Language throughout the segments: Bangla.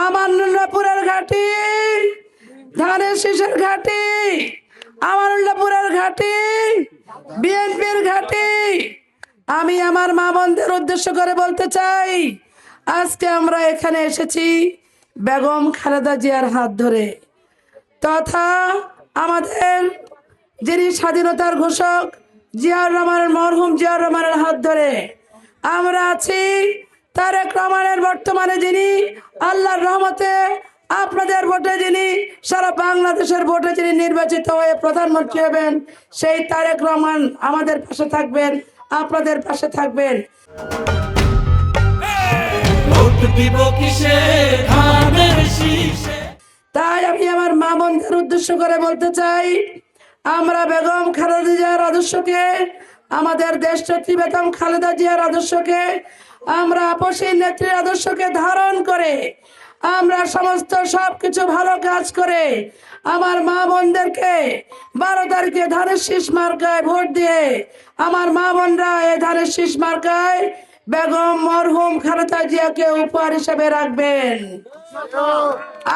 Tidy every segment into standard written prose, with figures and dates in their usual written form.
আমানুল্লাহপুরের ঘাটি, ধানের শীষের ঘাটি, আমানুল্লাহপুরের ঘাটি, বিএনপির ঘাটি। আমি আমার মা বোনদের উদ্দেশ্য করে বলতে চাই, আজকে আমরা এখানে এসেছি বেগম খালেদা জিয়ার হাত ধরে, তথা আমাদের যিনি স্বাধীনতার ঘোষক জিয়াউর রহমানের, মরহুম জিয়াউর রহমানের হাত ধরে আমরা আছি। তারেক রহমানের বর্তমানে যিনি আল্লাহর রহমতে আপনাদের ভোটে যিনি সারা বাংলাদেশের ভোটে যিনি নির্বাচিত হয়ে প্রধানমন্ত্রী হবেন, সেই তারেক রহমান আমাদের পাশে থাকবেন, আপনাদের পাশে থাকবেন। তাই আমি আমার মা বোনদের উদ্দেশ্য করে বলতে চাই, আমরা বেগম খালেদা জিয়ার আদর্শকে, আমাদের দেশনেত্রী বেগম খালেদা জিয়ার আদর্শকে, আমরা আপসী নেত্রীর আদর্শকে ধারণ করে আমরা সমস্ত সবকিছু ভালো কাজ করে আমার মা বোনদেরকে 12 তারিখে ধানের শীষ মার্কায় ভোট দিয়ে আমার মা বোনরা এই ধানের শীষ মার্কায় বেগম মরহুম খালেদা জিয়াকে উপহার হিসেবে রাখবেন।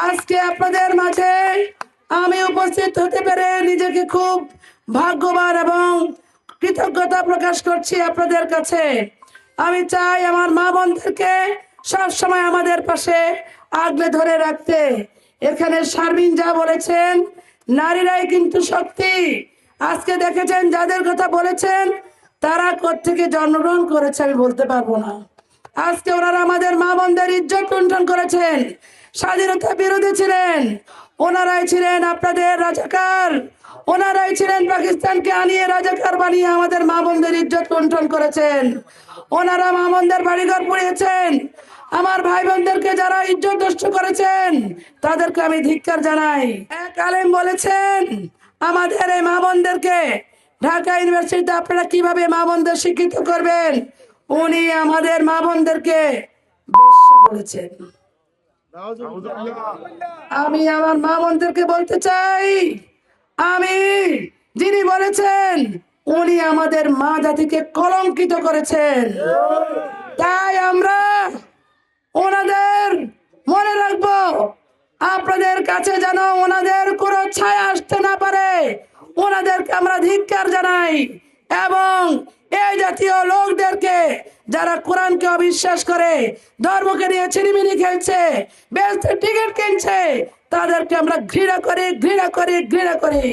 আজকে আপনাদের মাঝে আমি উপস্থিত হতে পেরে নিজেকে খুব ভাগ্যবান এবং কৃতজ্ঞতা প্রকাশ করছি আপনাদের কাছে। আমি চাই আমার মা বোনদেরকে সবসময় আমাদের পাশে আগলে ধরে রাখতে। এখানে শারমিন যা বলেছেন, নারীরাই কিন্তু শক্তি। আজকে দেখেছেন যাদের কথা বলেছেন তারা কোত্থেকে জন্মগ্রহণ করেছে আমি বলতে পারবো না। আজকে ওনারা আমাদের মা বোনদের ইজ্জত লুণ্ঠন করেছেন, স্বাধীনতা বিরোধী ছিলেন, ওনারাই ছিলেন আপনাদের রাজাকার, ওনারাই ছিলেন পাকিস্তানকে আনিয়ে রাজাকার বানিয়ে আমাদের মা বোনদের ইজ্জত লুণ্ঠন করেছেন। ওনারা মা বোনদের বাড়িঘর পুড়িয়েছেন। আমার ভাই বোনদেরকে যারা ইজ্জত নষ্ট করেছেন তাদেরকে আমি ধিক্কার জানাই। এক আলেম বলেছেন আমাদের এই মা বোনদেরকে ঢাকা ইউনিভার্সিটিতে আপনারা কিভাবে মা বোনদের শিক্ষিত করবেন, উনি আমাদের মা বোনদেরকে বেশ্যা বলেছেন। আমি আমার মা বোনদেরকে বলতে চাই, আমি যিনি বলেছেন উনি আমাদের মা জাতিকে কলঙ্কিত করেছেন। তাই আমরা ওনাদের মনে রাখবো, আপনাদের কাছে যেন ওনাদের কোনো ছায়া আসতে না পারে, ওনাদেরকে আমরা ধিক্কার জানাই। এবং এই জাতীয় লোকদেরকে যারা কোরআনকে অবিশ্বাস করে, ধর্মকে নিয়ে ছিনিমিনি খেলছে, বেহেশতের টিকিট কিনছে, তাদেরকে আমরা ঘৃণা করি, ঘৃণা করি, ঘৃণা করি।